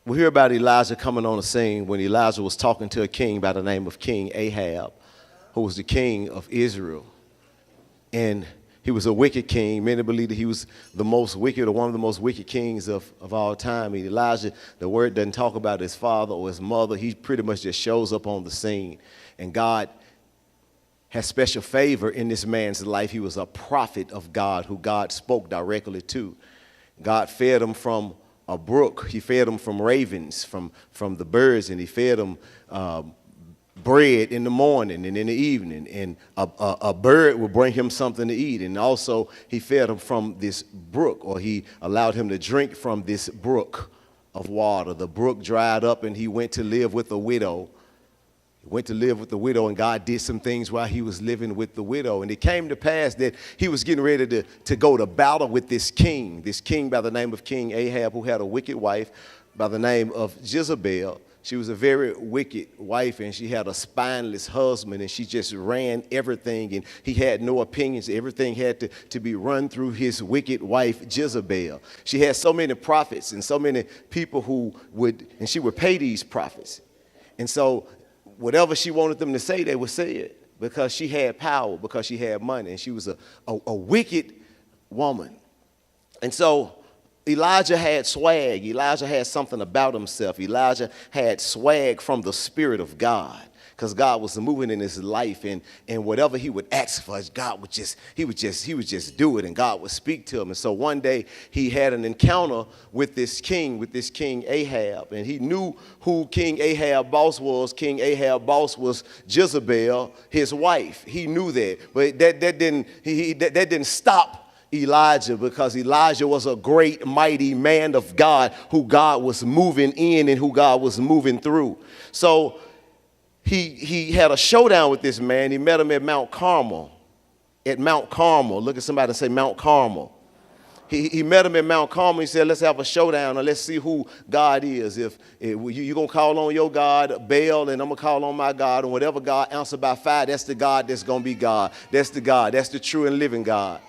We hear about Elijah coming on the scene when Elijah was talking to a king by the name of King Ahab, who was the king of Israel. And he was a wicked king. Many believe that he was the most wicked or one of the most wicked kings of all time. And Elijah, the word doesn't talk about his father or his mother. He pretty much just shows up on the scene. And God has special favor in this man's life. He was a prophet of God who God spoke directly to. God fed him from a brook. He fed them from ravens, from the birds, and he fed them bread in the morning and in the evening. And a bird would bring him something to eat. And also he fed him from this brook, or he allowed him to drink from this brook of water. The brook dried up and he went to live with a widow. He went to live with the widow, and God did some things while he was living with the widow. And it came to pass that he was getting ready to go to battle with this king by the name of King Ahab, who had a wicked wife by the name of Jezebel. She was a very wicked wife, and she had a spineless husband, and she just ran everything, and he had no opinions. Everything had to be run through his wicked wife, Jezebel. She had so many prophets and so many people and she would pay these prophets. And so whatever she wanted them to say, they would say it, because she had power, because she had money, and she was a wicked woman. And so Elijah had swag. Elijah had something about himself. Elijah had swag from the Spirit of God, because God was moving in his life, and whatever he would ask for, God would just do it, and God would speak to him. And so one day he had an encounter with this king Ahab, and he knew who King Ahab's boss was. King Ahab's boss was Jezebel, his wife. He knew that, but that didn't stop Elijah, because Elijah was a great, mighty man of God who God was moving in and who God was moving through. So he had a showdown with this man. He met him at Mount Carmel. At Mount Carmel. Look at somebody and say Mount Carmel. He met him at Mount Carmel. He said, let's have a showdown and let's see who God is. If you're going to call on your God, Baal, and I'm going to call on my God. And whatever God answers by fire, that's the God that's going to be God. That's the God. That's the true and living God.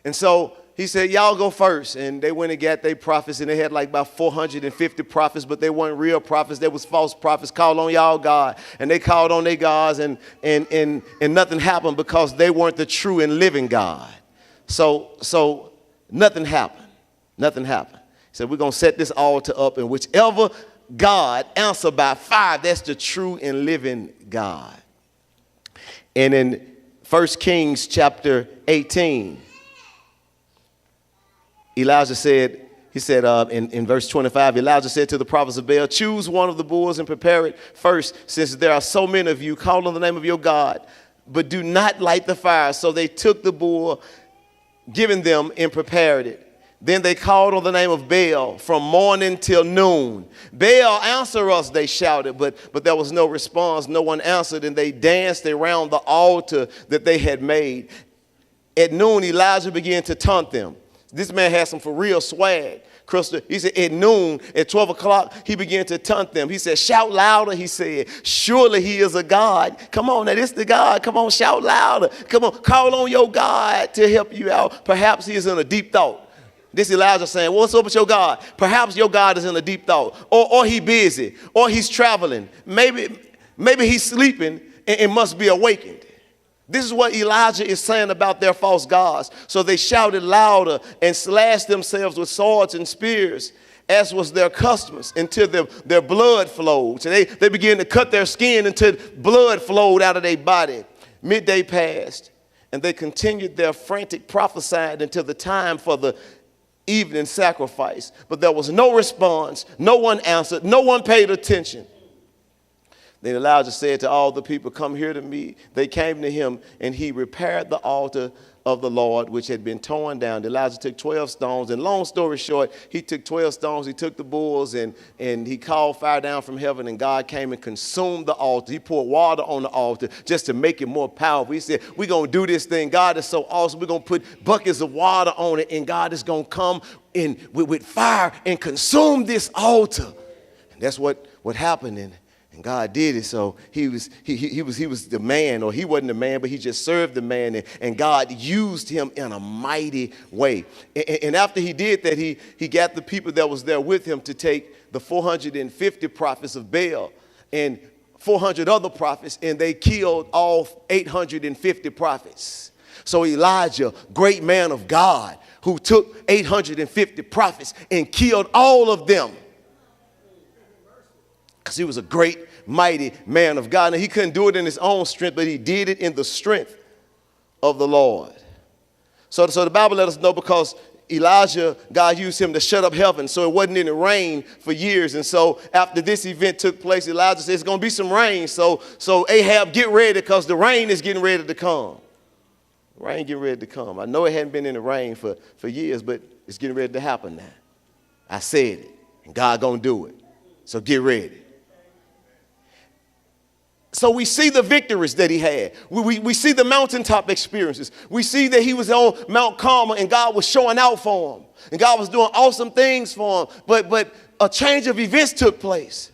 And so he said, y'all go first. And they went and got their prophets, and they had like about 450 prophets, but they weren't real prophets. They was false prophets. Call on y'all God. And they called on their gods, and nothing happened, because they weren't the true and living God. So nothing happened. Nothing happened. He said, we're going to set this altar up, and whichever God answer by fire, that's the true and living God. And in 1 Kings chapter 18, Elijah said, in verse 25, Elijah said to the prophets of Baal, choose one of the bulls and prepare it first, since there are so many of you. Call on the name of your God, but do not light the fire. So they took the bull given them and prepared it. Then they called on the name of Baal from morning till noon. Baal, answer us, they shouted, but there was no response. No one answered, and they danced around the altar that they had made. At noon, Elijah began to taunt them. This man had some for real swag. Crystal, he said at noon, at 12 o'clock, he began to taunt them. He said, shout louder, he said. Surely he is a God. Come on, now this is the God. Come on, shout louder. Come on, call on your God to help you out. Perhaps he is in a deep thought. This Elijah saying, what's up with your God? Perhaps your God is in a deep thought. Or he busy. Or he's traveling. Maybe he's sleeping and must be awakened. This is what Elijah is saying about their false gods. So they shouted louder and slashed themselves with swords and spears, as was their customs, until their blood flowed. So they began to cut their skin until blood flowed out of their body. Midday passed, and they continued their frantic prophesying until the time for the evening sacrifice. But there was no response. No one answered. No one paid attention. Then Elijah said to all the people, come here to me. They came to him, and he repaired the altar of the Lord, which had been torn down. Elijah took 12 stones, and long story short, he took 12 stones, he took the bulls, and he called fire down from heaven, and God came and consumed the altar. He poured water on the altar just to make it more powerful. He said, we're going to do this thing. God is so awesome. We're going to put buckets of water on it, and God is going to come in with fire and consume this altar. And that's what happened. And God did it. So he was the man, or he wasn't the man, but he just served the man. And God used him in a mighty way. And after he did that, he got the people that was there with him to take the 450 prophets of Baal and 400 other prophets, and they killed all 850 prophets. So Elijah, great man of God, who took 850 prophets and killed all of them, because he was a great, mighty man of God. And he couldn't do it in his own strength, but he did it in the strength of the Lord. So the Bible let us know, because Elijah, God used him to shut up heaven, so it wasn't any rain for years. And so after this event took place, Elijah said, it's going to be some rain. So Ahab, get ready, because the rain is getting ready to come. The rain getting ready to come. I know it hadn't been in the rain for years, but it's getting ready to happen now. I said it, and God going to do it. So get ready. So we see the victories that he had. We see the mountaintop experiences. We see that he was on Mount Carmel and God was showing out for him. And God was doing awesome things for him. But a change of events took place.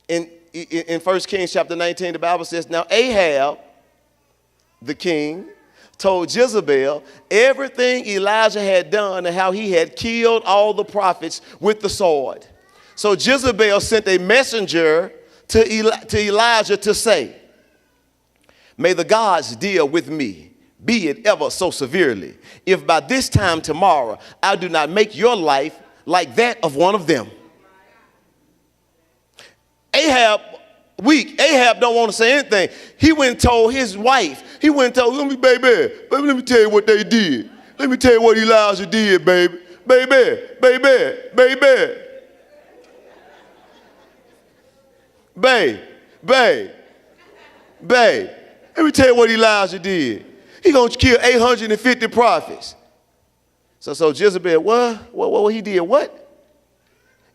In 1 Kings chapter 19, the Bible says, now Ahab, the king, told Jezebel everything Elijah had done and how he had killed all the prophets with the sword. So Jezebel sent a messenger to Elijah to say, may the gods deal with me, be it ever so severely, if by this time tomorrow I do not make your life like that of one of them. Ahab, weak. Ahab don't want to say anything. He went and told his wife. He went and told, let me tell you what they did. Let me tell you what Elijah did, baby. Babe, let me tell you what Elijah did. He gonna kill 850 prophets. So Jezebel, what he did, what?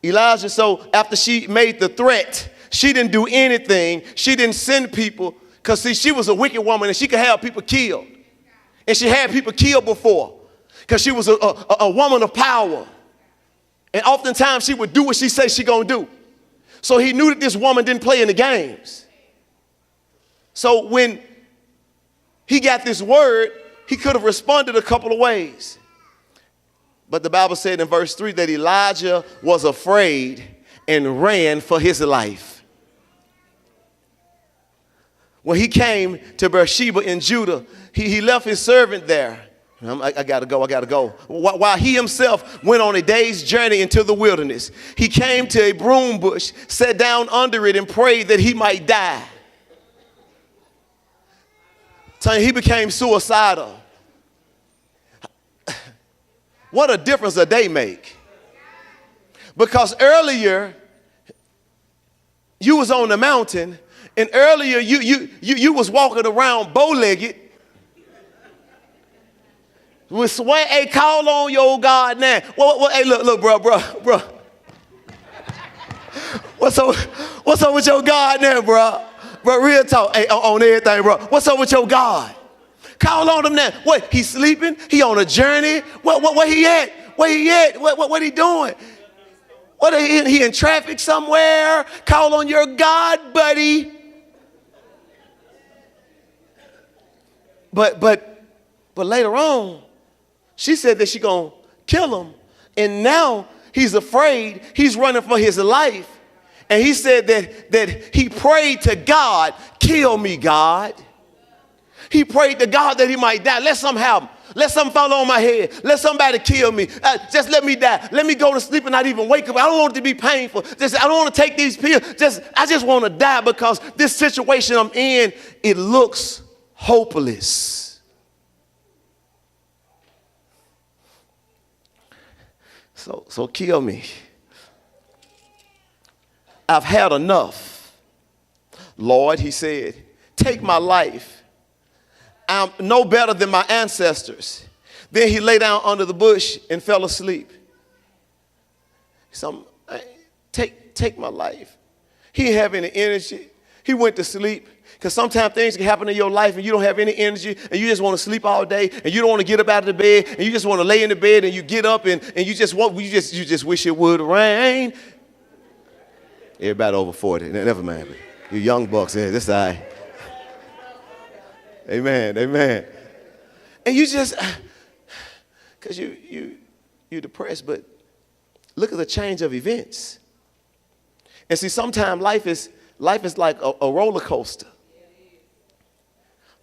Elijah, so after she made the threat, she didn't do anything. She didn't send people, because see, she was a wicked woman and she could have people killed. And she had people killed before, because she was a woman of power. And oftentimes she would do what she says she gonna do. So he knew that this woman didn't play in the games. So when he got this word, he could have responded a couple of ways. But the Bible said in verse 3 that Elijah was afraid and ran for his life. When he came to Beersheba in Judah, he left his servant there. I gotta go. While he himself went on a day's journey into the wilderness, he came to a broom bush, sat down under it, and prayed that he might die. So he became suicidal. What a difference a day make. Because earlier, you was on the mountain, and earlier you was walking around bow-legged. We swear, hey, call on your God now. Hey, look, bro. What's up with your God now, bro? Bro, real talk. Hey, on everything, bro. What's up with your God? Call on him now. What, he sleeping? He on a journey? Where he at? Where he at? What he doing? What, he in traffic somewhere? Call on your God, buddy. But later on, she said that she gonna kill him. And now he's afraid. He's running for his life. And he said that he prayed to God, kill me, God. He prayed to God that he might die. Let something happen. Let something fall on my head. Let somebody kill me. Just let me die. Let me go to sleep and not even wake up. I don't want it to be painful. I don't want to take these pills. I just want to die, because this situation I'm in, it looks hopeless. So kill me. I've had enough. Lord, he said, take my life. I'm no better than my ancestors. Then he lay down under the bush and fell asleep. So take my life. He didn't have any energy. He went to sleep. Because sometimes things can happen in your life and you don't have any energy and you just want to sleep all day and you don't want to get up out of the bed and you just want to lay in the bed and you get up and you just wish it would rain. Everybody over 40. Never mind. You young bucks, yeah, this side. Amen, amen. And you just, because you're depressed, but look at the change of events. And see, sometimes life is like a roller coaster.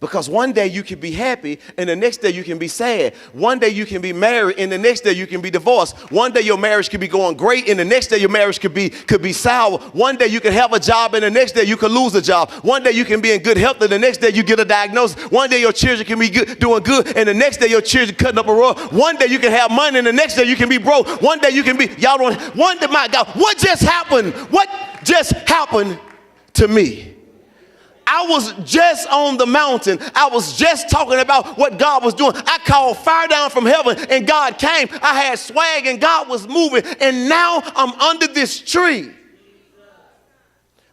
Because one day you can be happy and the next day you can be sad. One day you can be married and the next day you can be divorced. One day your marriage could be going great and the next day your marriage could be sour. One day you can have a job and the next day you could lose a job. One day you can be in good health and the next day you get a diagnosis. One day your children can be doing good and the next day your children cutting up a road. One day you can have money and the next day you can be broke. One day you can be, one day, my God, what just happened? What just happened to me? I was just on the mountain. I was just talking about what God was doing. I called fire down from heaven and God came. I had swag and God was moving. And now I'm under this tree. I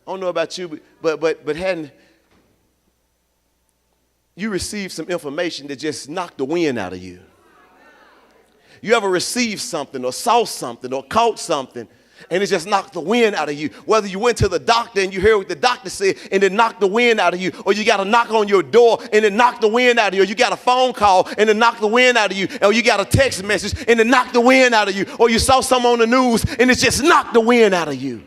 don't know about you, but hadn't you received some information that just knocked the wind out of you? You ever received something or saw something or caught something and it just knocked the wind out of you? Whether you went to the doctor and you heard what the doctor said and it knocked the wind out of you, or you got a knock on your door and it knocked the wind out of you, or you got a phone call and it knocked the wind out of you, or you got a text message and it knocked the wind out of you, or you saw something on the news and it just knocked the wind out of you.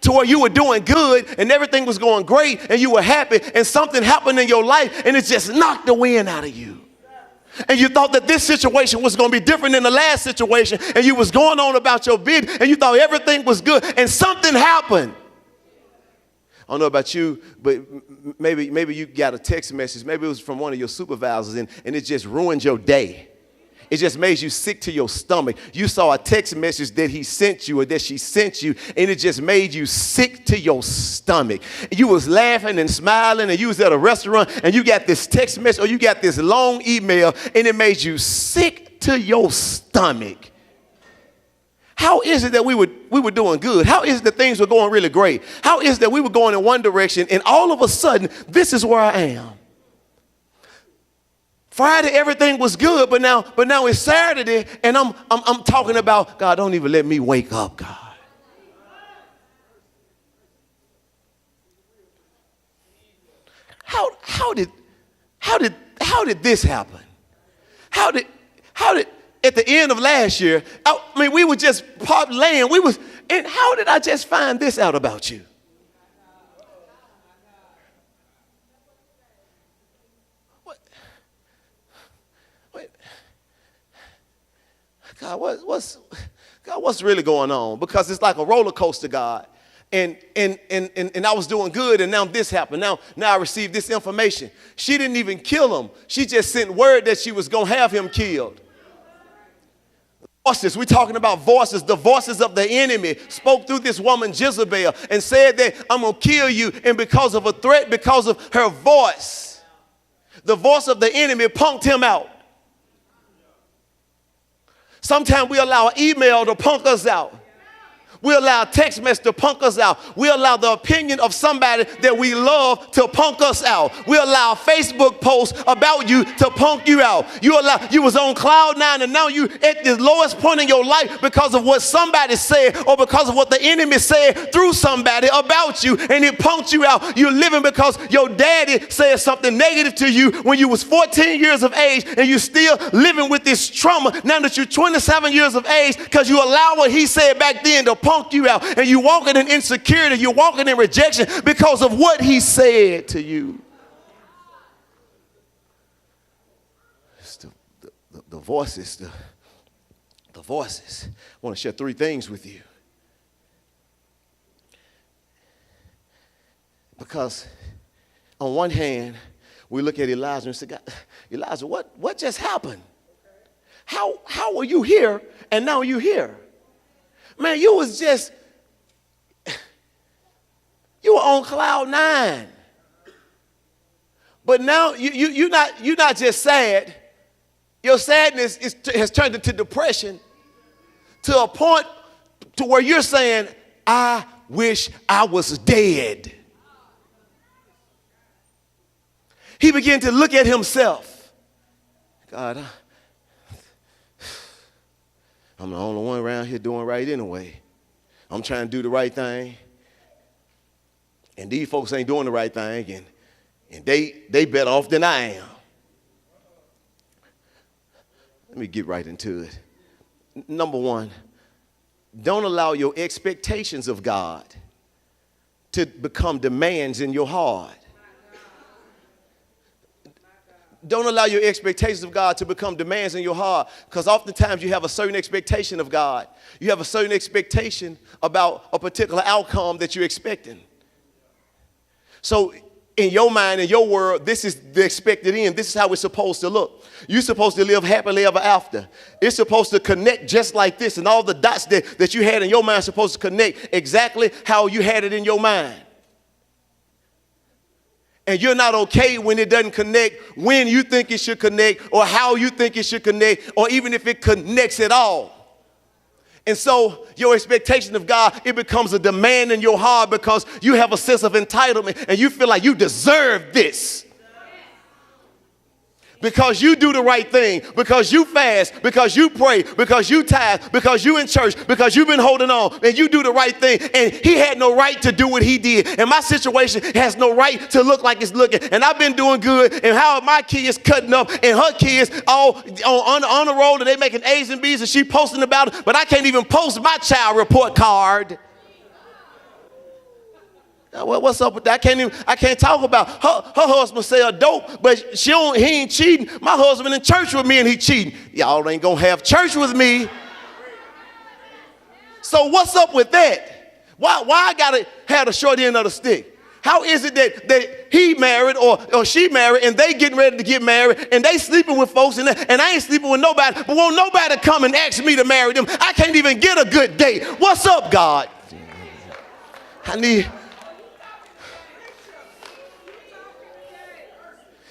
To where you were doing good and everything was going great and you were happy and something happened in your life and it just knocked the wind out of you. And you thought that this situation was going to be different than the last situation, and you was going on about your bid, and you thought everything was good, and something happened. I don't know about you, but maybe you got a text message. Maybe it was from one of your supervisors, and it just ruined your day. It just made you sick to your stomach. You saw a text message that he sent you or that she sent you, and it just made you sick to your stomach. You was laughing and smiling, and you was at a restaurant, and you got this text message or you got this long email, and it made you sick to your stomach. How is it that we were doing good? How is it that things were going really great? How is it that we were going in one direction, and all of a sudden, this is where I am? Friday, everything was good, but now it's Saturday, and I'm talking about, God, don't even let me wake up, God. How did this happen? How did at the end of last year, I mean, we were just laying, and how did I just find this out about you? God, what's really going on? Because it's like a roller coaster, God. And I was doing good, and now this happened. Now I received this information. She didn't even kill him. She just sent word that she was going to have him killed. Voices, we're talking about voices. The voices of the enemy spoke through this woman Jezebel and said that I'm going to kill you, and because of a threat, because of her voice, the voice of the enemy punked him out. Sometimes we allow email to punk us out. We allow a text message to punk us out. We allow the opinion of somebody that we love to punk us out. We allow a Facebook post about you to punk you out. You was on cloud nine, and now you at the lowest point in your life because of what somebody said or because of what the enemy said through somebody about you, and it punked you out. You're living because your daddy said something negative to you when you was 14 years of age, and you're still living with this trauma now that you're 27 years of age because you allow what he said back then to punk you out, and you walking in insecurity, you're walking in rejection because of what he said to you. It's the voices, the voices. I want to share three things with you. Because on one hand, we look at Elijah and say, God, Elijah, what just happened? How were you here and now you here? Man, you were on cloud nine. But now you're not just sad. Your sadness has turned into depression to a point to where you're saying, I wish I was dead. He began to look at himself. God, I'm the only one around here doing right anyway. I'm trying to do the right thing. And these folks ain't doing the right thing, and they better off than I am. Let me get right into it. Number one, don't allow your expectations of God to become demands in your heart. Don't allow your expectations of God to become demands in your heart, because oftentimes you have a certain expectation of God. You have a certain expectation about a particular outcome that you're expecting. So in your mind, in your world, this is the expected end. This is how it's supposed to look. You're supposed to live happily ever after. It's supposed to connect just like this, and all the dots that you had in your mind are supposed to connect exactly how you had it in your mind. And you're not okay when it doesn't connect when you think it should connect, or how you think it should connect, or even if it connects at all. And so your expectation of God, it becomes a demand in your heart because you have a sense of entitlement and you feel like you deserve this. Because you do the right thing, because you fast, because you pray, because you tithe, because you in church, because you've been holding on, and you do the right thing, and he had no right to do what he did, and my situation has no right to look like it's looking, and I've been doing good, and how are my kids cutting up, and her kids all on the road, and they making A's and B's, and she posting about it, but I can't even post my child report card. What's up with that? I can't talk about her husband sell dope, but he ain't cheating. My husband in church with me and he cheating. Y'all ain't gonna have church with me. So what's up with that? Why I gotta have the short end of the stick? How is it that he married or she married and they getting ready to get married and they sleeping with folks and I ain't sleeping with nobody, but won't nobody come and ask me to marry them? I can't even get a good date. What's up, God?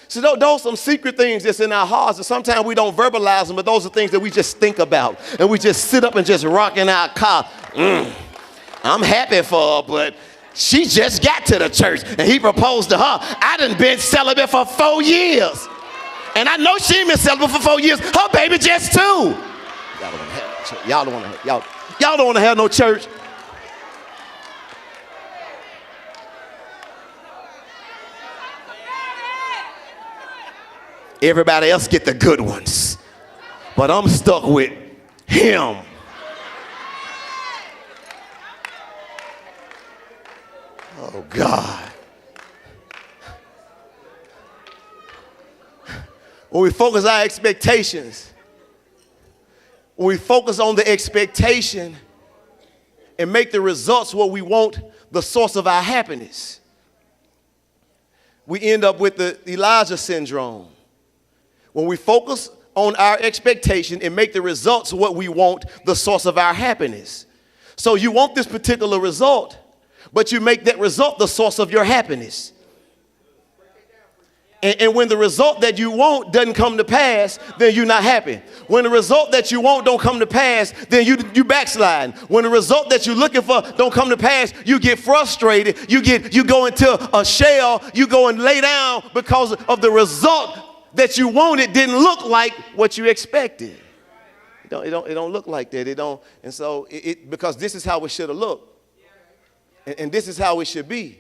So those are some secret things that's in our hearts, and sometimes we don't verbalize them, but those are things that we just think about, and we just sit up and just rock in our car. I'm happy for her, but she just got to the church, and he proposed to her. I done been celibate for 4 years, and I know she ain't been celibate for 4 years. Her baby just 2. Y'all don't want to have no church. Everybody else get the good ones, but I'm stuck with him. Oh, God. When we focus our expectations, when we focus on the expectation and make the results what we want the source of our happiness, we end up with the Elijah syndrome. When we focus on our expectation and make the results what we want the source of our happiness. So you want this particular result, but you make that result the source of your happiness. And when the result that you want doesn't come to pass, then you're not happy. When the result that you want don't come to pass, then you backslide. When the result that you're looking for don't come to pass, you get frustrated. You go into a shell. You go and lay down because of the result that you wanted didn't look like what you expected. It don't look like that. It don't. And so because this is how it should have looked, and this is how it should be.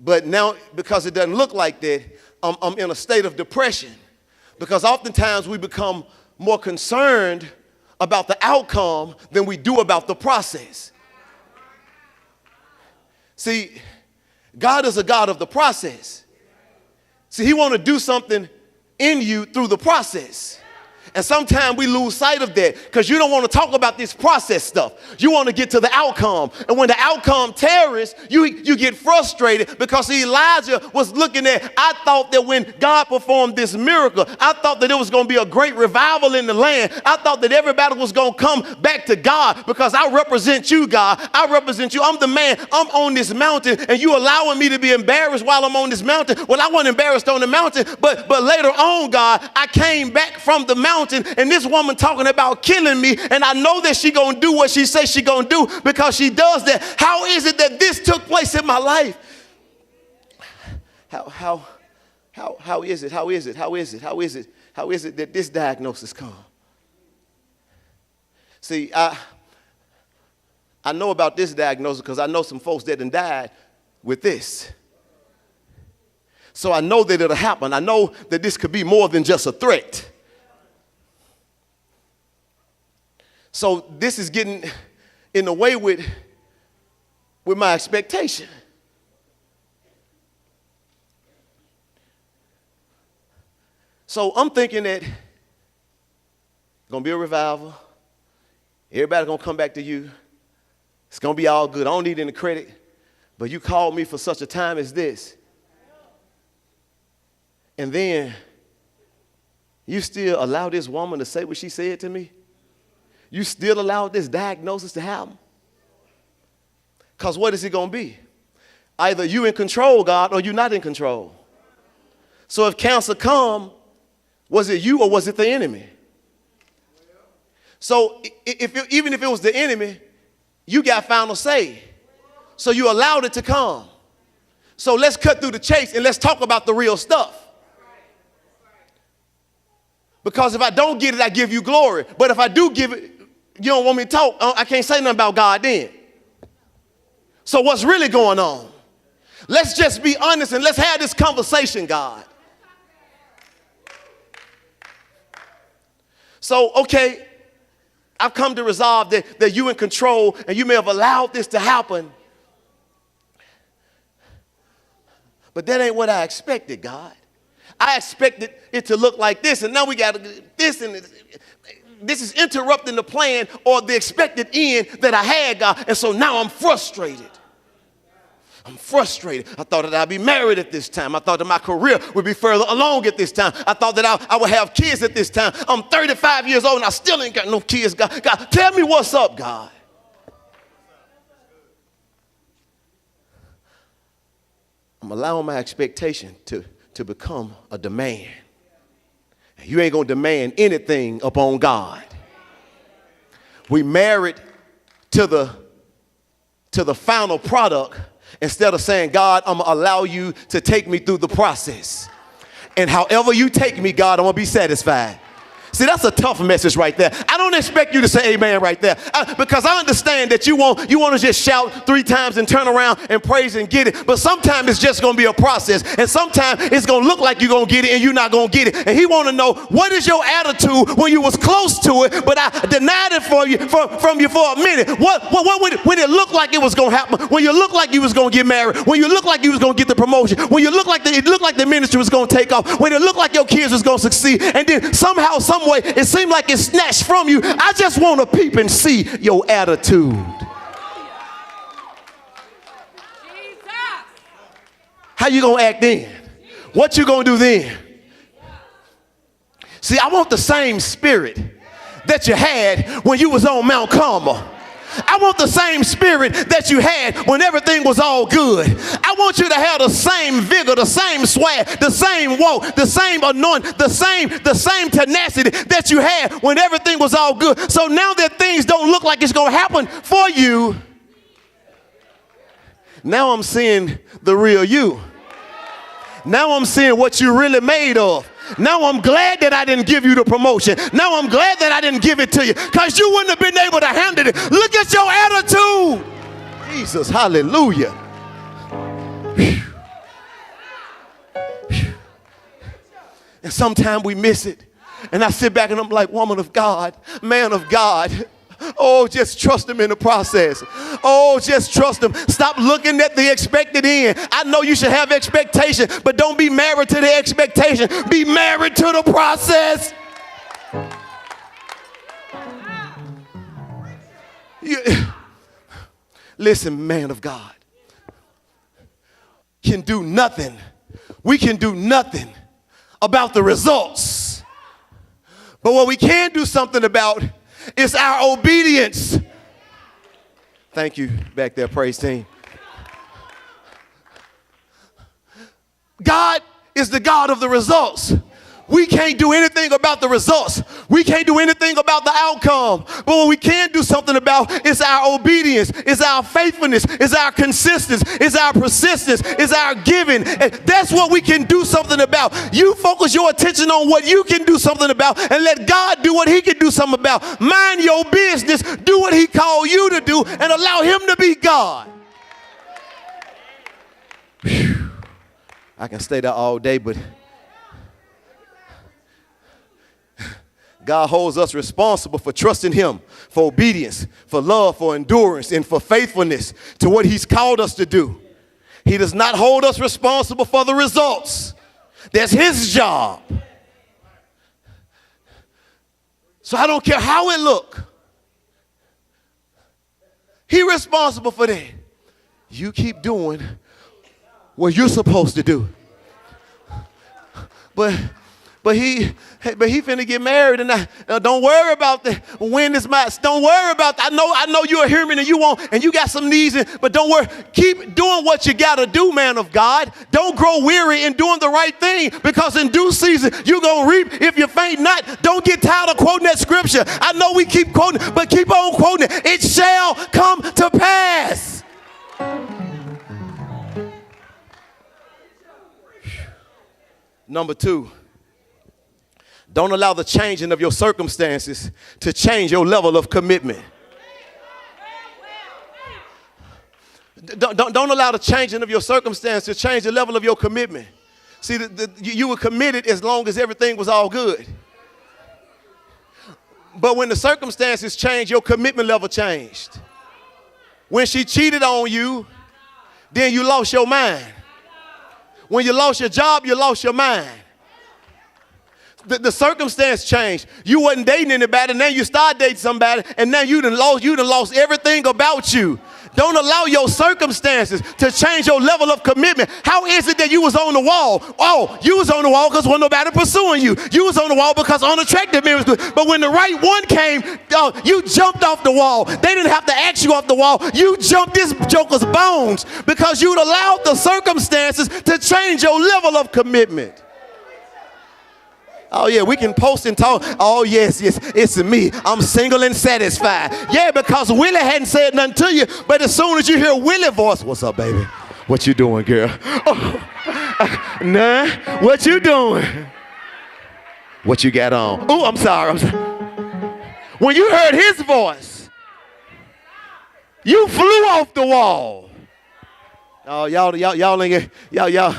But now, because it doesn't look like that, I'm in a state of depression, because oftentimes we become more concerned about the outcome than we do about the process. See, God is a God of the process. See, he want to do something in you through the process. And sometimes we lose sight of that because you don't want to talk about this process stuff. You want to get to the outcome. And when the outcome tarries, you get frustrated, because Elijah was looking at, I thought that when God performed this miracle, I thought that it was going to be a great revival in the land. I thought that everybody was going to come back to God because I represent you, God. I represent you. I'm the man. I'm on this mountain, and you allowing me to be embarrassed while I'm on this mountain. Well, I wasn't embarrassed on the mountain, but later on, God, I came back from the mountain, and this woman talking about killing me, and I know that she gonna do what she says she gonna do because she does that. How is it that this took place in my life? How is it that this diagnosis come? See, I know about this diagnosis because I know some folks that done died with this. So I know that it'll happen. I know that this could be more than just a threat. So this is getting in the way with my expectation. So I'm thinking that it's going to be a revival. Everybody's going to come back to you. It's going to be all good. I don't need any credit. But you called me for such a time as this. And then you still allow this woman to say what she said to me? You still allow this diagnosis to happen? Because what is it going to be? Either you in control, God, or you're not in control. So if cancer come, was it you or was it the enemy? So even if it was the enemy, you got final say. So you allowed it to come. So let's cut through the chase and let's talk about the real stuff. Because if I don't get it, I give you glory. But if I do give it, you don't want me to talk. I can't say nothing about God then. So what's really going on? Let's just be honest and let's have this conversation, God. So, okay, I've come to resolve that you're in control and you may have allowed this to happen. But that ain't what I expected, God. I expected it to look like this, and now we got this, and this is interrupting the plan or the expected end that I had, God. And so now I'm frustrated. I'm frustrated. I thought that I'd be married at this time. I thought that my career would be further along at this time. I thought that I would have kids at this time. I'm 35 years old and I still ain't got no kids, God. God, tell me what's up, God. I'm allowing my expectation to become a demand. You ain't going to demand anything upon God. We married to the final product instead of saying, God, I'm going to allow you to take me through the process. And however you take me, God, I'm going to be satisfied. See, that's a tough message right there. I don't expect you to say amen right there because I understand that you want to just shout 3 times and turn around and praise and get it. But sometimes it's just going to be a process. And sometimes it's going to look like you're going to get it and you're not going to get it. And he want to know, what is your attitude when you was close to it, but I denied it from you for a minute? When it looked like it was going to happen, when you looked like you was going to get married, when you looked like you was going to get the promotion, when you looked like it looked like the ministry was going to take off, when it looked like your kids was going to succeed, and then somehow, some way, it seemed like it's snatched from you. I just want to peep and see your attitude. How you going to act then? What you going to do then? See, I want the same spirit that you had when you was on Mount Carmel. I want the same spirit that you had when everything was all good. I want you to have the same vigor, the same swag, the same walk, the same anointing, the same tenacity that you had when everything was all good. So now that things don't look like it's going to happen for you, now I'm seeing the real you. Now I'm seeing what you're really made of. Now I'm glad that I didn't give you the promotion. Now I'm glad that I didn't give it to you because you wouldn't have been able to handle it. Look at your attitude. Jesus, hallelujah. And sometimes we miss it. And I sit back and I'm like, woman of God, man of God. Oh, just trust him in the process. Oh, just trust him. Stop looking at the expected end. I know you should have expectation, but don't be married to the expectation. Be married to the process. Listen, man of God, can do nothing. We can do nothing about the results. But what we can do something about is our obedience. Thank you back there, praise team. God is the God of the results. We can't do anything about the results. We can't do anything about the outcome. But what we can do something about is our obedience, is our faithfulness, is our consistency, is our persistence, is our giving. And that's what we can do something about. You focus your attention on what you can do something about and let God do what he can do something about. Mind your business, do what he called you to do, and allow him to be God. Whew. I can stay there all day, but God holds us responsible for trusting him, for obedience, for love, for endurance, and for faithfulness to what he's called us to do. He does not hold us responsible for the results. That's his job. So I don't care how it look. He's responsible for that. You keep doing what you're supposed to do. But he finna get married, and now don't worry about the when this match. Don't worry about that. I know you're a human and you got some needs, but don't worry. Keep doing what you gotta do, man of God. Don't grow weary in doing the right thing, because in due season you're gonna reap if you faint not. Don't get tired of quoting that scripture. I know we keep quoting, but keep on quoting it. It shall come to pass. Number 2. Don't allow the changing of your circumstances to change your level of commitment. Don't allow the changing of your circumstances to change the level of your commitment. See, you were committed as long as everything was all good. But when the circumstances changed, your commitment level changed. When she cheated on you, then you lost your mind. When you lost your job, you lost your mind. The circumstance changed. You wasn't dating anybody, and now you start dating somebody, and now you done lost everything about you. Don't allow your circumstances to change your level of commitment. How is it that you was on the wall? Oh, you was on the wall because wasn't nobody pursuing you. You was on the wall because unattractive men was good. But when the right one came, you jumped off the wall. They didn't have to ask you off the wall. You jumped this joker's bones because you'd allowed the circumstances to change your level of commitment. Oh, yeah, we can post and talk. Oh, yes, it's me. I'm single and satisfied. Yeah, because Willie hadn't said nothing to you, but as soon as you hear Willie's voice, what's up, baby? What you doing, girl? Oh, nah, what you doing? What you got on? Oh, I'm sorry. When you heard his voice, you flew off the wall. Oh, y'all ain't, y'all.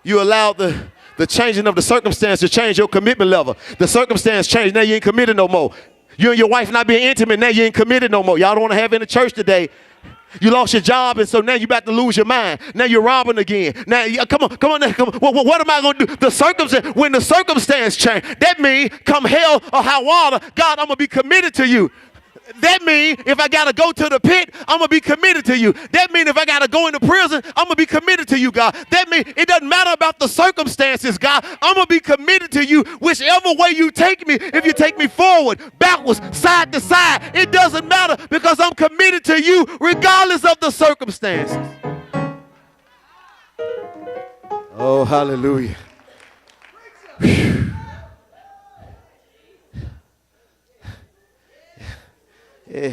You allowed the changing of the circumstance to change your commitment level. The circumstance changed. Now you ain't committed no more. You and your wife not being intimate. Now you ain't committed no more. Y'all don't want to have in the church today. You lost your job, and so now you about to lose your mind. Now you're robbing again. Now, come on. What am I going to do? When the circumstance change, that means come hell or high water, God, I'm going to be committed to you. That means if I got to go to the pit, I'm going to be committed to you. That means if I got to go into prison, I'm going to be committed to you, God. That means it doesn't matter about the circumstances, God. I'm going to be committed to you whichever way you take me. If you take me forward, backwards, side to side, it doesn't matter because I'm committed to you regardless of the circumstances. Oh, hallelujah. Whew. Yeah.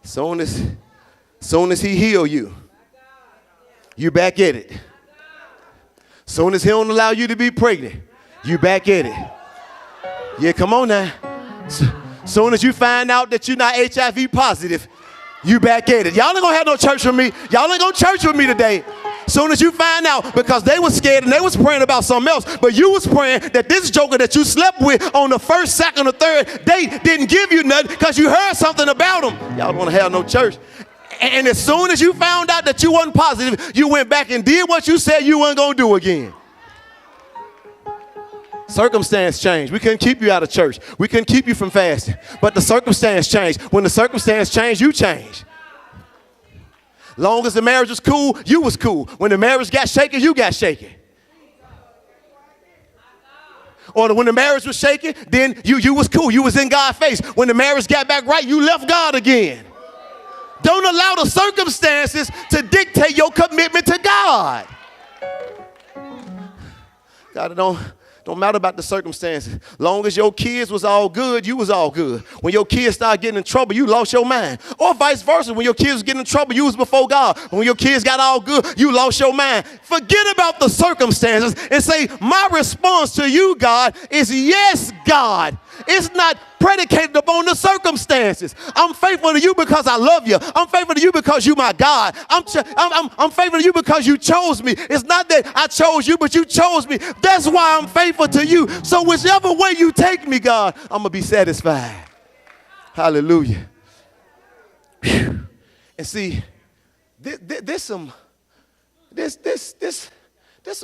Soon as he heal you, you back at it. Soon as he don't allow you to be pregnant, you back at it. Yeah, come on now. Soon as you find out that you're not HIV positive, you back at it. Y'all ain't gonna have no church with me. Y'all ain't gonna church with me today. Soon as you find out, because they was scared and they was praying about something else, but you was praying that this joker that you slept with on the first, second, or third, they didn't give you nothing because you heard something about them. Y'all don't want to have no church. And as soon as you found out that you wasn't positive, you went back and did what you said you weren't going to do again. Circumstance changed. We couldn't keep you out of church. We couldn't keep you from fasting. But the circumstance changed. When the circumstance changed, you changed. Long as the marriage was cool, you was cool. When the marriage got shaken, you got shaken. Or when the marriage was shaken, then you was cool. You was in God's face. When the marriage got back right, you left God again. Don't allow the circumstances to dictate your commitment to God. God, don't matter about the circumstances. Long as your kids was all good, you was all good. When your kids started getting in trouble, you lost your mind. Or vice versa. When your kids was getting in trouble, you was before God. When your kids got all good, you lost your mind. Forget about the circumstances and say, my response to you, God, is yes, God. It's not predicated upon the circumstances. I'm faithful to you because I love you. I'm faithful to you because you're my God. I'm faithful to you because you chose me. It's not that I chose you, but you chose me. That's why I'm faithful to you. So whichever way you take me, God, I'm going to be satisfied. Hallelujah. Whew. And see, this some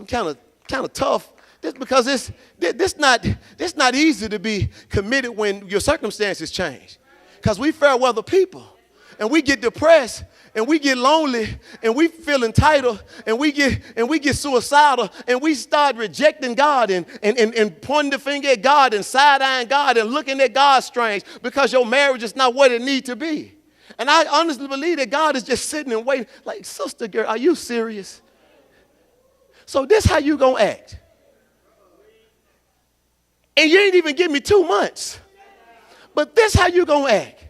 kind of tough. This because this not easy to be committed when your circumstances change. Because we fair weather people, and we get depressed, and we get lonely, and we feel entitled, and we get suicidal, and we start rejecting God and pointing the finger at God and side-eyeing God and looking at God strange because your marriage is not what it needs to be. And I honestly believe that God is just sitting and waiting, like, sister girl, are you serious? So this how you gonna act? And you ain't even give me 2 months. But this how you gonna act?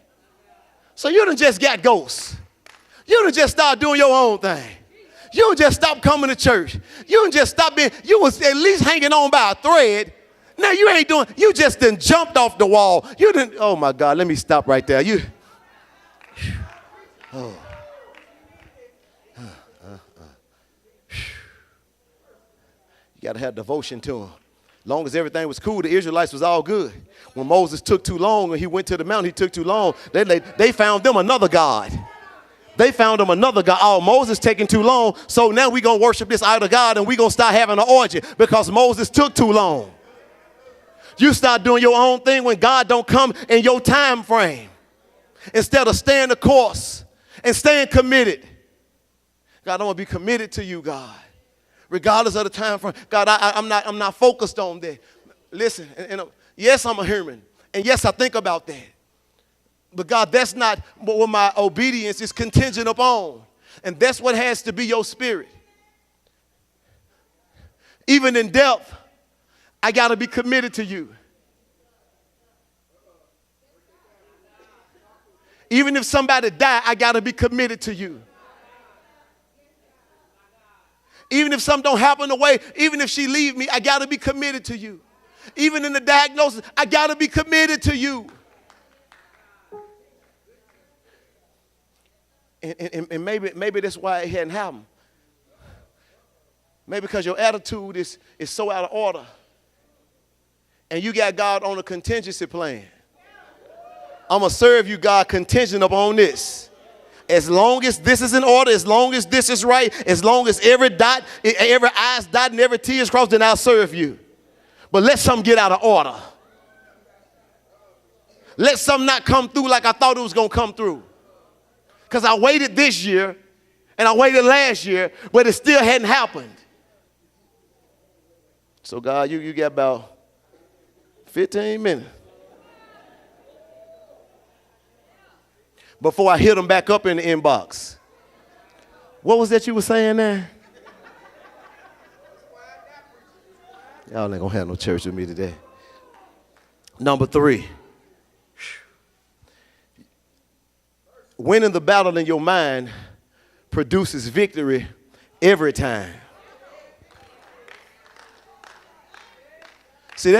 So you done just got ghosts. You done just start doing your own thing. You done just stop coming to church. You done just stop being, you was at least hanging on by a thread. Now you ain't doing, you just done jumped off the wall. You done, oh my God, let me stop right there. You got to have devotion to him. Long as everything was cool, the Israelites was all good. When Moses took too long and he went to the mountain, he took too long, they found them another God. They found them another God. Oh, Moses taking too long, so now we're going to worship this idol God and we're going to start having an orgy because Moses took too long. You start doing your own thing when God don't come in your time frame. Instead of staying the course and staying committed. God, I want to be committed to you, God. Regardless of the time frame. God, I'm not focused on that. Listen, and yes, I'm a human. And yes, I think about that. But God, that's not what my obedience is contingent upon. And that's what has to be your spirit. Even in death, I got to be committed to you. Even if somebody die, I got to be committed to you. Even if something don't happen the way, even if she leave me, I got to be committed to you. Even in the diagnosis, I got to be committed to you. And maybe that's why it hadn't happened. Maybe because your attitude is so out of order. And you got God on a contingency plan. I'm going to serve you, God, contingent upon this. As long as this is in order, as long as this is right, as long as every I's dotted and every T is crossed, then I'll serve you. But let something get out of order. Let something not come through like I thought it was going to come through. Because I waited this year and I waited last year, but it still hadn't happened. So God, you got about 15 minutes. Before I hit them back up in the inbox. What was that you were saying there? Y'all ain't gonna have no church with me today. Number 3. Winning the battle in your mind produces victory every time. See,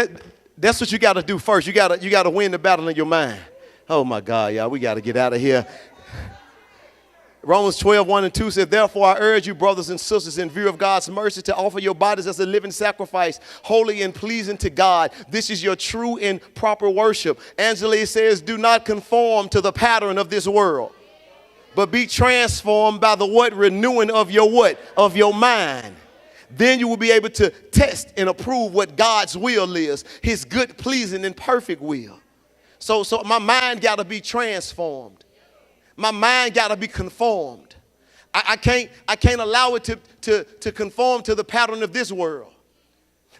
that's what you got to do first. You got to win the battle in your mind. Oh, my God, y'all, we got to get out of here. Romans 12:1-2 says, therefore, I urge you, brothers and sisters, in view of God's mercy, to offer your bodies as a living sacrifice, holy and pleasing to God. This is your true and proper worship. Angela says, do not conform to the pattern of this world, but be transformed by the what? Renewing of your what? Of your mind. Then you will be able to test and approve what God's will is, his good, pleasing, and perfect will. So my mind got to be transformed. My mind got to be conformed. I can't allow it to conform to the pattern of this world.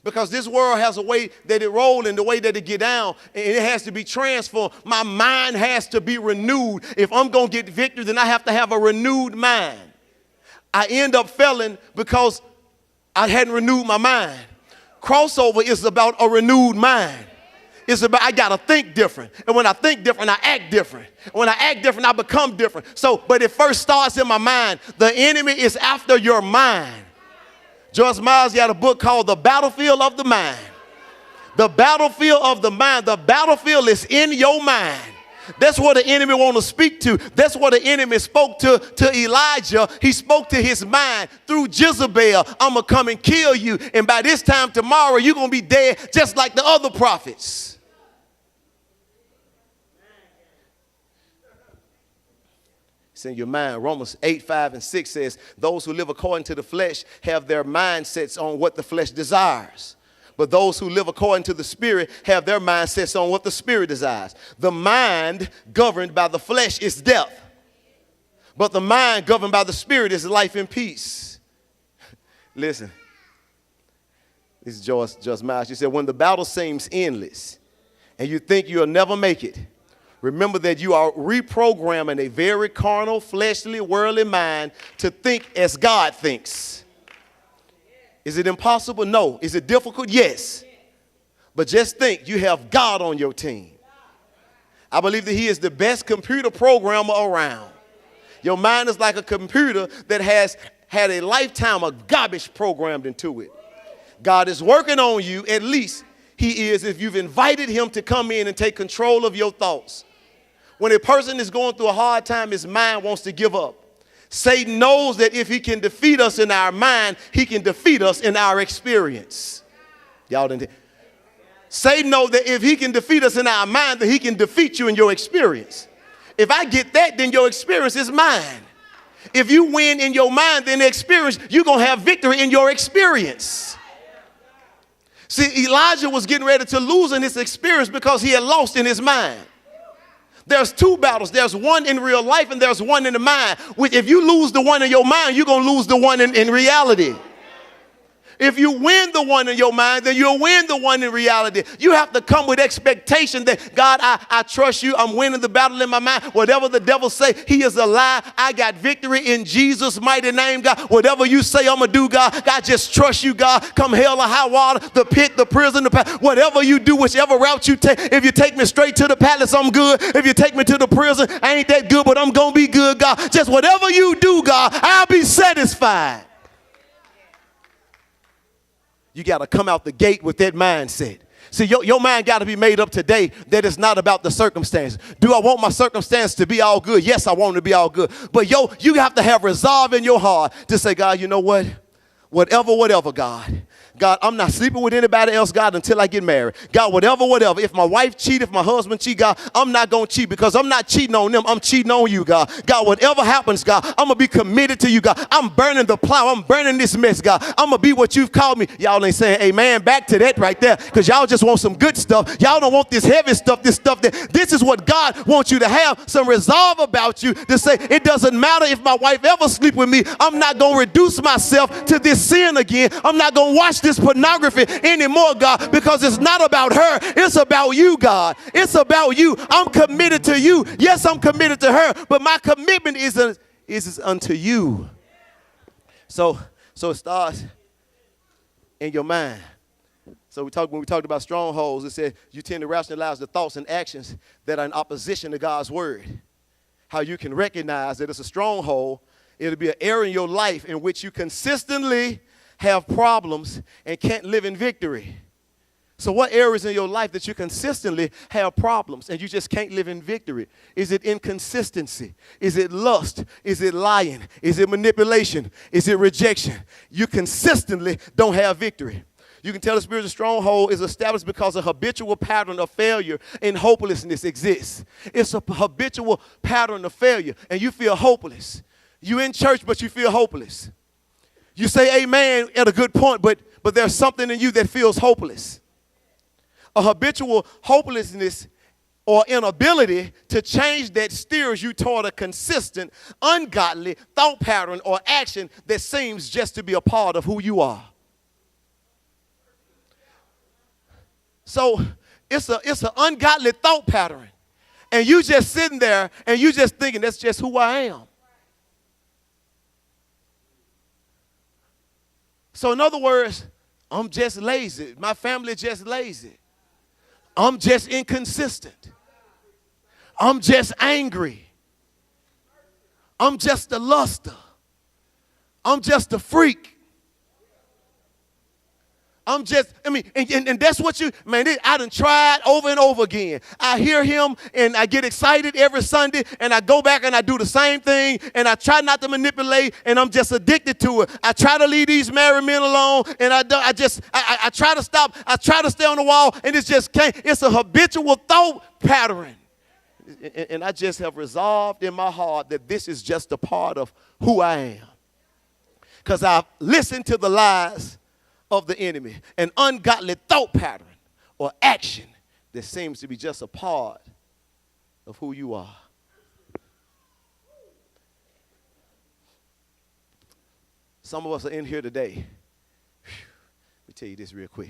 Because this world has a way that it rolls and the way that it get down, and it has to be transformed. My mind has to be renewed. If I'm going to get victory, then I have to have a renewed mind. I end up failing because I hadn't renewed my mind. Crossover is about a renewed mind. It's about I got to think different. And when I think different, I act different. And when I act different, I become different. But it first starts in my mind. The enemy is after your mind. Joyce Myers got a book called The Battlefield of the Mind. The battlefield of the mind, the battlefield is in your mind. That's what the enemy want to speak to. That's what the enemy spoke to Elijah. He spoke to his mind through Jezebel. I'm going to come and kill you. And by this time tomorrow, you're going to be dead just like the other prophets. It's in your mind. Romans 8:5-6 says, those who live according to the flesh have their mindsets on what the flesh desires. But those who live according to the Spirit have their mindsets on what the Spirit desires. The mind governed by the flesh is death. But the mind governed by the Spirit is life and peace. Listen. This is Joyce Meyer. She said, when the battle seems endless and you think you'll never make it, remember that you are reprogramming a very carnal, fleshly, worldly mind to think as God thinks. Is it impossible? No. Is it difficult? Yes. But just think, you have God on your team. I believe that he is the best computer programmer around. Your mind is like a computer that has had a lifetime of garbage programmed into it. God is working on you, at least he is, if you've invited him to come in and take control of your thoughts. When a person is going through a hard time, his mind wants to give up. Satan knows that if he can defeat us in our mind, he can defeat us in our experience. Y'all didn't. Satan knows that if he can defeat us in our mind, that he can defeat you in your experience. If I get that, then your experience is mine. If you win in your mind, then the experience, you're going to have victory in your experience. See, Elijah was getting ready to lose in his experience because he had lost in his mind. There's two battles. There's one in real life and there's one in the mind. Which if you lose the one in your mind, you're going to lose the one in reality. If you win the one in your mind, then you'll win the one in reality. You have to come with expectation that, God, I trust you. I'm winning the battle in my mind. Whatever the devil say, he is a lie. I got victory in Jesus' mighty name, God. Whatever you say I'm going to do, God, I just trust you, God. Come hell or high water, the pit, the prison, the palace. Whatever you do, whichever route you take. If you take me straight to the palace, I'm good. If you take me to the prison, I ain't that good, but I'm going to be good, God. Just whatever you do, God, I'll be satisfied. You got to come out the gate with that mindset. See, your mind got to be made up today that it's not about the circumstances. Do I want my circumstance to be all good? Yes, I want it to be all good. But you have to have resolve in your heart to say, God, you know what? Whatever, God. God, I'm not sleeping with anybody else, God, until I get married. God, whatever. If my wife cheat, if my husband cheat, God, I'm not going to cheat because I'm not cheating on them. I'm cheating on you, God. God, whatever happens, God, I'm going to be committed to you, God. I'm burning the plow. I'm burning this mess, God. I'm going to be what you've called me. Y'all ain't saying amen back to that right there because y'all just want some good stuff. Y'all don't want this heavy stuff, this stuff. This is what God wants you to have, some resolve about you to say it doesn't matter if my wife ever sleep with me. I'm not going to reduce myself to this sin again. I'm not going to watch this pornography anymore, God, because it's not about her. It's about you, God. It's about you. I'm committed to you. Yes, I'm committed to her, but my commitment is unto you. So it starts in your mind. So when we talked about strongholds, it said you tend to rationalize the thoughts and actions that are in opposition to God's word. How you can recognize that it's a stronghold. It'll be an area in your life in which you consistently have problems and can't live in victory. So what areas in your life that you consistently have problems and you just can't live in victory? Is it inconsistency? Is it lust? Is it lying? Is it manipulation? Is it rejection? You consistently don't have victory. You can tell the spiritual stronghold is established because a habitual pattern of failure and hopelessness exists. It's a habitual pattern of failure and you feel hopeless. You in church, but you feel hopeless. You say amen at a good point, but there's something in you that feels hopeless. A habitual hopelessness or inability to change that steers you toward a consistent, ungodly thought pattern or action that seems just to be a part of who you are. So it's an ungodly thought pattern. And you just sitting there and you just thinking that's just who I am. So in other words, I'm just lazy. My family just lazy. I'm just inconsistent. I'm just angry. I'm just a luster. I'm just a freak. And that's what I done tried over and over again. I hear him and I get excited every Sunday and I go back and I do the same thing and I try not to manipulate and I'm just addicted to it. I try to leave these married men alone and I try to stop. I try to stay on the wall and it just can't. It's a habitual thought pattern. And I just have resolved in my heart that this is just a part of who I am. Because I've listened to the lies of the enemy, an ungodly thought pattern or action that seems to be just a part of who you are. Some of us are in here today. Let me tell you this real quick.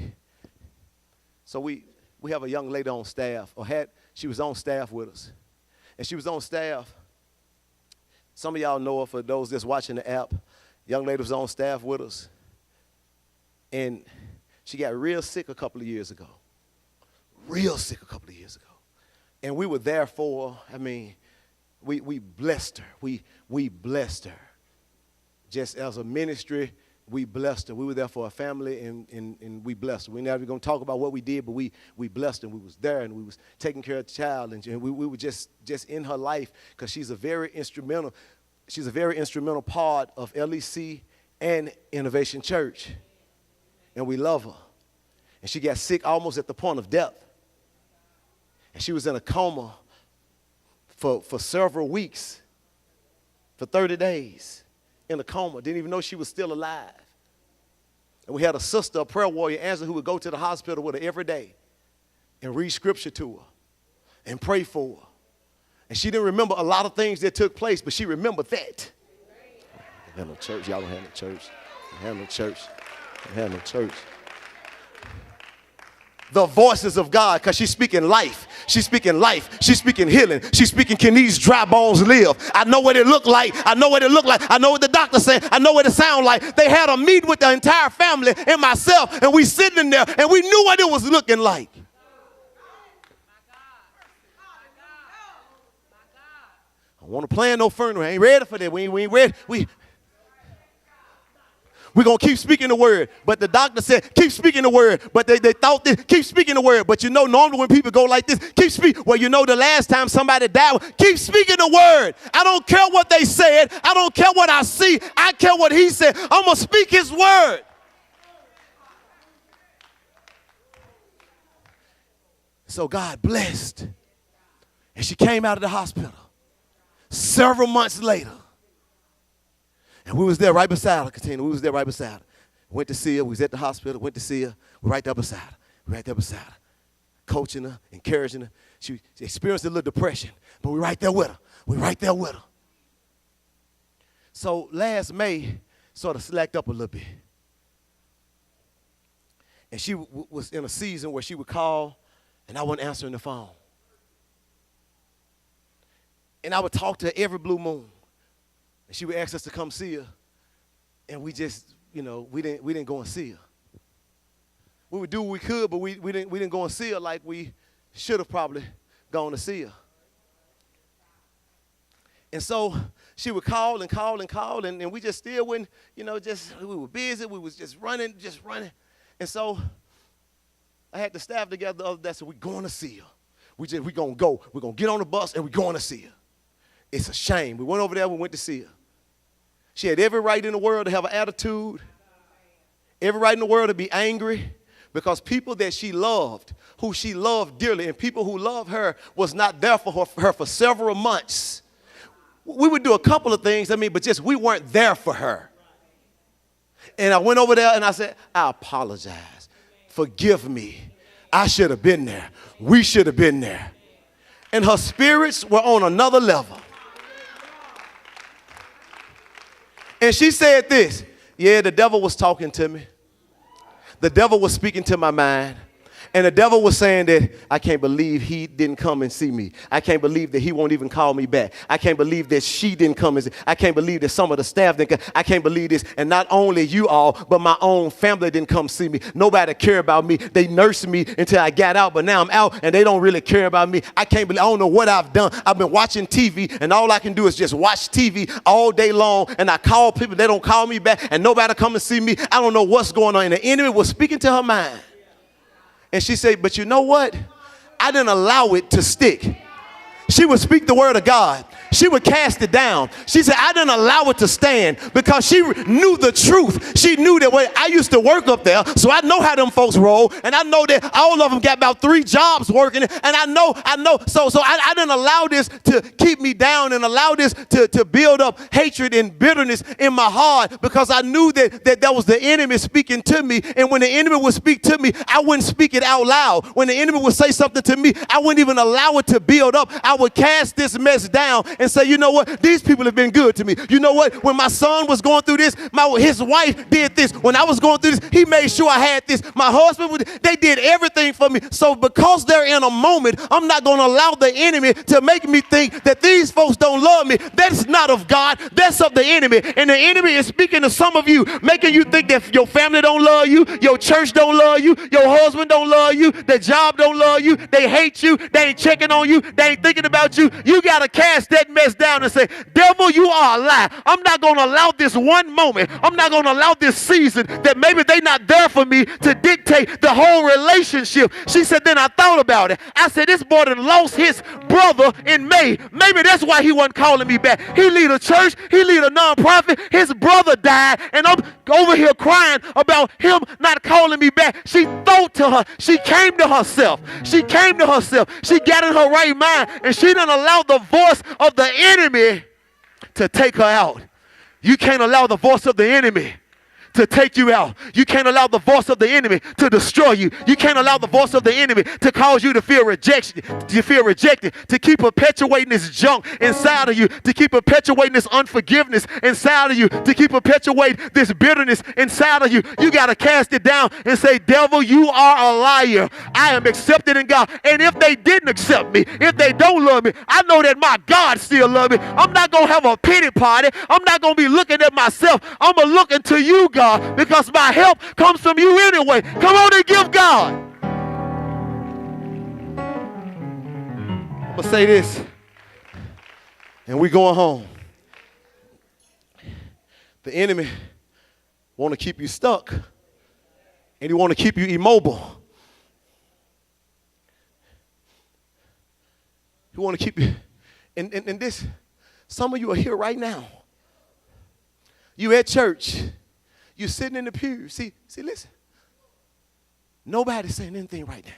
So we have a young lady on staff, she was on staff with us. And she was on staff. Some of y'all know her, for those that's watching the app. Young lady was on staff with us. And she got real sick a couple of years ago. Real sick a couple of years ago. And we were there for her. We blessed her. We blessed her. Just as a ministry, we blessed her. We were there for a family, and we blessed her. We're not going to talk about what we did, but we blessed her. We was there, and we was taking care of the child, and we were just in her life because she's a very instrumental part of LEC and Innovation Church. And we love her. And she got sick almost at the point of death. And she was in a coma for several weeks, for 30 days in a coma. Didn't even know she was still alive. And we had a sister, a prayer warrior, Angela, who would go to the hospital with her every day and read scripture to her and pray for her. And she didn't remember a lot of things that took place, but she remembered that. Don't have no church. Y'all don't have no church. Don't have no church. Don't have no church. The voices of God, because she's speaking life. She's speaking life. She's speaking healing. She's speaking, can these dry bones live? I know what it looked like. I know what it looked like. I know what the doctor said. I know what it sounded like. They had a meeting with the entire family and myself, and we sitting in there, and we knew what it was looking like. I don't want to plan no funeral. I ain't ready for that. We ain't ready. We're going to keep speaking the word. But the doctor said, keep speaking the word. But they thought this, keep speaking the word. But normally when people go like this, keep speaking. Well, the last time somebody died, keep speaking the word. I don't care what they said. I don't care what I see. I care what he said. I'm going to speak his word. So God blessed. And she came out of the hospital several months later. And we was there right beside her, Katina. We was there right beside her. Went to see her. We was at the hospital. Went to see her. We right there beside her. We right there beside her. Coaching her, encouraging her. She experienced a little depression, but we right there with her. We right there with her. So last May, sort of slacked up a little bit. And she was in a season where she would call, and I wasn't answering the phone. And I would talk to her every blue moon. And she would ask us to come see her. And we just, we didn't go and see her. We would do what we could, but we didn't go and see her like we should have probably gone to see her. And so she would call and call and call, and we just still wouldn't, we were busy. We was just running. And so I had the staff together the other day, so we're going to see her. We're going to go. We're going to get on the bus, and we're going to see her. It's a shame. We went over there, we went to see her. She had every right in the world to have an attitude, every right in the world to be angry, because people that she loved, who she loved dearly, and people who loved her was not there for her for several months. We would do a couple of things, but just we weren't there for her. And I went over there and I said, I apologize. Forgive me. I should have been there. We should have been there. And her spirits were on another level. And she said this, the devil was talking to me. The devil was speaking to my mind. And the devil was saying that I can't believe he didn't come and see me. I can't believe that he won't even call me back. I can't believe that she didn't come and see. I can't believe that some of the staff didn't come. I can't believe this. And not only you all, but my own family didn't come see me. Nobody cared about me. They nursed me until I got out, but now I'm out and they don't really care about me. I can't believe, I don't know what I've done. I've been watching TV and all I can do is just watch TV all day long. And I call people, they don't call me back and nobody come and see me. I don't know what's going on. And the enemy was speaking to her mind. And she said, but you know what? I didn't allow it to stick. She would speak the word of God. She would cast it down. She said, I didn't allow it to stand because she knew the truth. She knew that way. I used to work up there, so I know how them folks roll. And I know that all of them got about 3 jobs working. And I know. So I didn't allow this to keep me down and allow this to build up hatred and bitterness in my heart because I knew that was the enemy speaking to me. And when the enemy would speak to me, I wouldn't speak it out loud. When the enemy would say something to me, I wouldn't even allow it to build up. I would cast this mess down and say, you know what? These people have been good to me. You know what? When my son was going through this, his wife did this. When I was going through this, he made sure I had this. My husband, they did everything for me. So because they're in a moment, I'm not going to allow the enemy to make me think that these folks don't love me. That's not of God. That's of the enemy. And the enemy is speaking to some of you, making you think that your family don't love you, your church don't love you, your husband don't love you, the job don't love you, they hate you, they ain't checking on you, they ain't thinking about you. You got to cast that mess down and say, devil, you are a lie. I'm not going to allow this one moment. I'm not going to allow this season that maybe they not there for me to dictate the whole relationship. She said, then I thought about it. I said, this boy done lost his brother in May. Maybe that's why he wasn't calling me back. He lead a church. He lead a nonprofit. His brother died, and I'm over here crying about him not calling me back. She thought to her. She came to herself. She came to herself. She got in her right mind, and she didn't allow the voice of the enemy to take her out. You can't allow the voice of the enemy to take you out. You can't allow the voice of the enemy to destroy you. You can't allow the voice of the enemy to cause you to feel rejection, to keep perpetuating this junk inside of you, to keep perpetuating this unforgiveness inside of you, to keep perpetuating this bitterness inside of you. You got to cast it down and say, devil, you are a liar. I am accepted in God. And if they didn't accept me, if they don't love me, I know that my God still loves me. I'm not going to have a pity party. I'm not going to be looking at myself. I'm going to look into you, God, because my help comes from you anyway. Come on and give God. I'm going to say this, and we're going home. The enemy want to keep you stuck, and he want to keep you immobile. He want to keep you, and this, some of you are here right now. You at church. You're sitting in the pew. See, listen. Nobody's saying anything right now.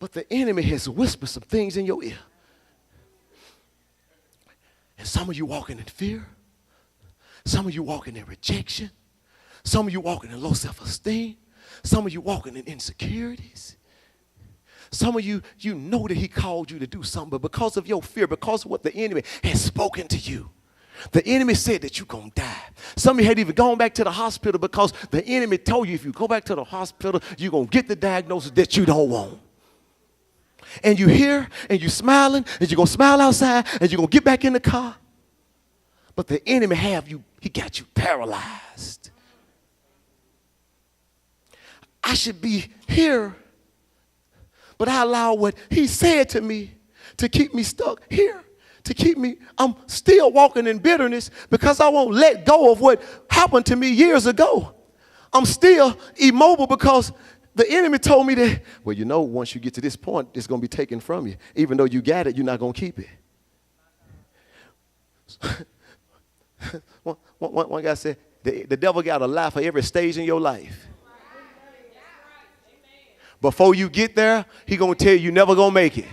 But the enemy has whispered some things in your ear. And some of you walking in fear. Some of you walking in rejection. Some of you walking in low self-esteem. Some of you walking in insecurities. Some of you, you know that he called you to do something, but because of your fear, because of what the enemy has spoken to you, the enemy said that you're going to die. Some of you had even gone back to the hospital because the enemy told you if you go back to the hospital, you're going to get the diagnosis that you don't want. And you're here and you're smiling and you're going to smile outside and you're going to get back in the car. But the enemy he got you paralyzed. I should be here, but I allow what he said to me to keep me stuck here. To keep me, I'm still walking in bitterness because I won't let go of what happened to me years ago. I'm still immobile because the enemy told me that, well, you know, once you get to this point, it's going to be taken from you. Even though you got it, you're not going to keep it. One guy said, the devil got a lie for every stage in your life. Before you get there, he's going to tell you you're never going to make it.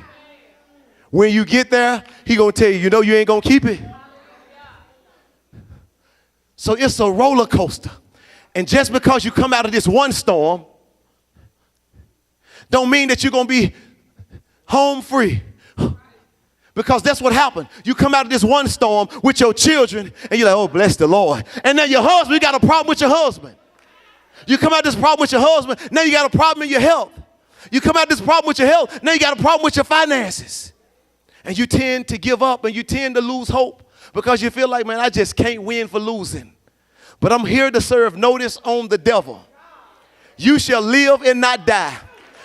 When you get there, he's going to tell you, you know you ain't going to keep it. So it's a roller coaster. And just because you come out of this one storm, don't mean that you're going to be home free. Because that's what happened. You come out of this one storm with your children, and you're like, oh, bless the Lord. And then your husband, you got a problem with your husband. You come out this problem with your husband, now you got a problem in your health. You come out this problem with your health, now you got a problem with your finances. And you tend to give up and you tend to lose hope because you feel like, man, I just can't win for losing. But I'm here to serve notice on the devil. You shall live and not die.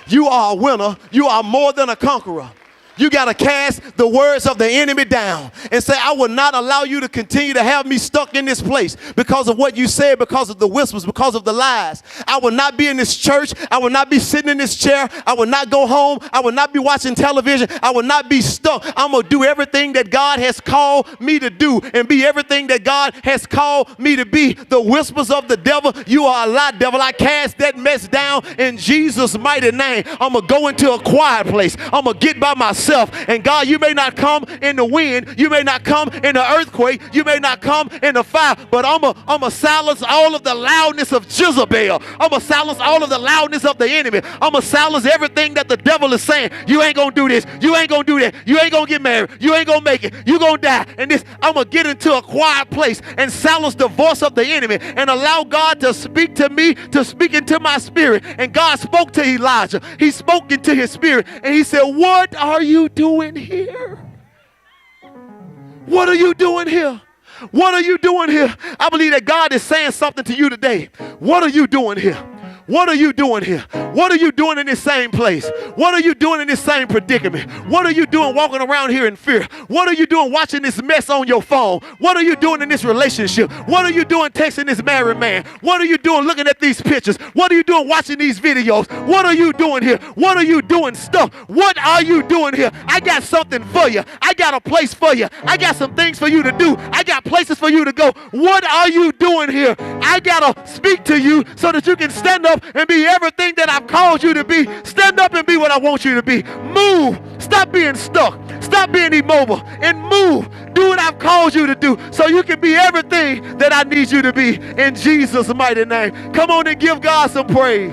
You are a winner. You are more than a conqueror. You got to cast the words of the enemy down and say, I will not allow you to continue to have me stuck in this place because of what you said, because of the whispers, because of the lies. I will not be in this church. I will not be sitting in this chair. I will not go home. I will not be watching television. I will not be stuck. I'm going to do everything that God has called me to do and be everything that God has called me to be. The whispers of the devil, you are a lie, devil. I cast that mess down in Jesus' mighty name. I'm going to go into a quiet place. I'm going to get by myself. And God, you may not come in the wind, you may not come in the earthquake, you may not come in the fire, but I'm going to silence all of the loudness of Jezebel. I'm going to silence all of the loudness of the enemy. I'm going to silence everything that the devil is saying. You ain't going to do this. You ain't going to do that. You ain't going to get married. You ain't going to make it. You going to die. And this, I'm going to get into a quiet place and silence the voice of the enemy and allow God to speak to me, to speak into my spirit. And God spoke to Elijah. He spoke into his spirit and he said, what are you doing here? What are you doing here? What are you doing here? I believe that God is saying something to you today. What are you doing here? What are you doing here? What are you doing in this same place? What are you doing in this same predicament? What are you doing walking around here in fear? What are you doing watching this mess on your phone? What are you doing in this relationship? What are you doing texting this married man? What are you doing looking at these pictures? What are you doing watching these videos? What are you doing here? What are you doing stuff? What are you doing here? I got something for you. I got a place for you. I got some things for you to do. I got places for you to go. What are you doing here? I got to speak to you so that you can stand up and be everything that I've called you to be. Stand up and be what I want you to be. Move. Stop being stuck. Stop being immobile and move. Do what I've called you to do so you can be everything that I need you to be in Jesus' mighty name. Come on and give God some praise.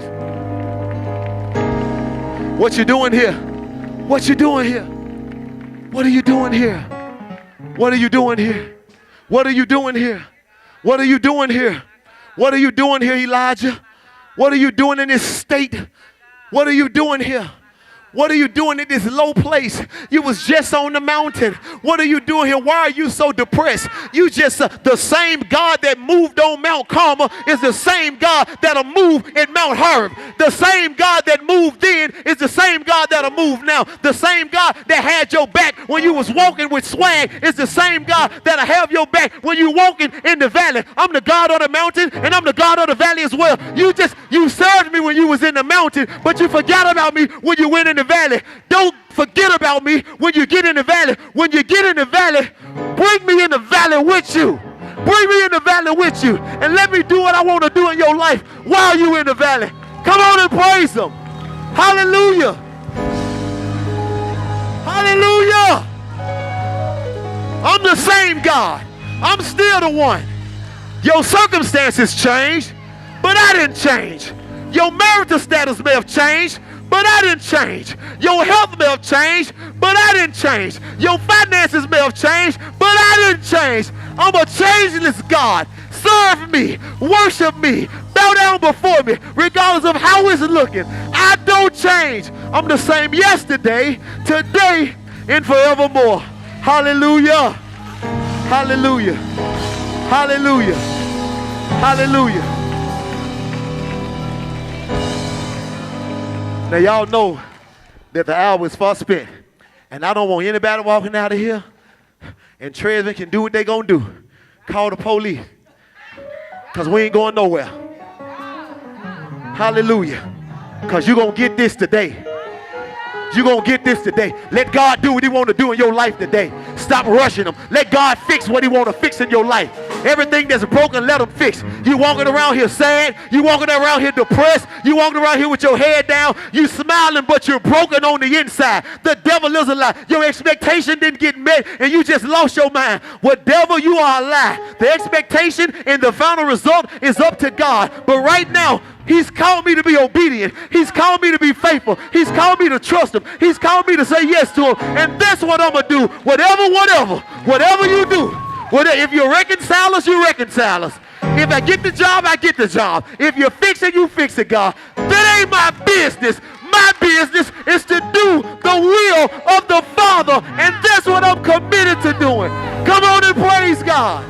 What you doing here? What you doing here? What are you doing here? What are you doing here? What are you doing here? What are you doing here? What are you doing here, Elijah? What are you doing in this state? What are you doing here? What are you doing in this low place? You was just on the mountain. What are you doing here? Why are you so depressed? You just, the same God that moved on Mount Carmel is the same God that'll move in Mount Horeb. The same God that moved then is the same God that'll move now. The same God that had your back when you was walking with swag is the same God that'll have your back when you walking in the valley. I'm the God of the mountain and I'm the God of the valley as well. You served me when you was in the mountain, but you forgot about me when you went in the valley. Don't forget about me when you get in the valley. When you get in the valley, bring me in the valley with you. Bring me in the valley with you and let me do what I want to do in your life while you in the valley. Come on and praise him. Hallelujah. Hallelujah. I'm the same God. I'm still the one. Your circumstances changed, but I didn't change. Your marital status may have changed, but I didn't change. Your health may have changed, but I didn't change. Your finances may have changed, but I didn't change. I'm a changeless God. Serve me, worship me, bow down before me, regardless of how it's looking. I don't change. I'm the same yesterday, today, and forevermore. Hallelujah. Hallelujah. Hallelujah. Hallelujah. Now, y'all know that the hour is far spent, and I don't want anybody walking out of here and Tresman can do what they gonna do. Call the police, because we ain't going nowhere. Hallelujah. Because you're going to get this today. You're going to get this today. Let God do what he want to do in your life today. Stop rushing him. Let God fix what he want to fix in your life. Everything that's broken, let him fix. You walking around here sad. You walking around here depressed. You walking around here with your head down. You smiling, but you're broken on the inside. The devil is a lie. Your expectation didn't get met, and you just lost your mind. Well, devil, you are a lie. The expectation and the final result is up to God. But right now, he's called me to be obedient. He's called me to be faithful. He's called me to trust him. He's called me to say yes to him. And that's what I'm going to do. Whatever you do. If you reconcile us, you reconcile us. If I get the job, I get the job. If you fix it, you fix it, God. That ain't my business. My business is to do the will of the Father, and that's what I'm committed to doing. Come on and praise God.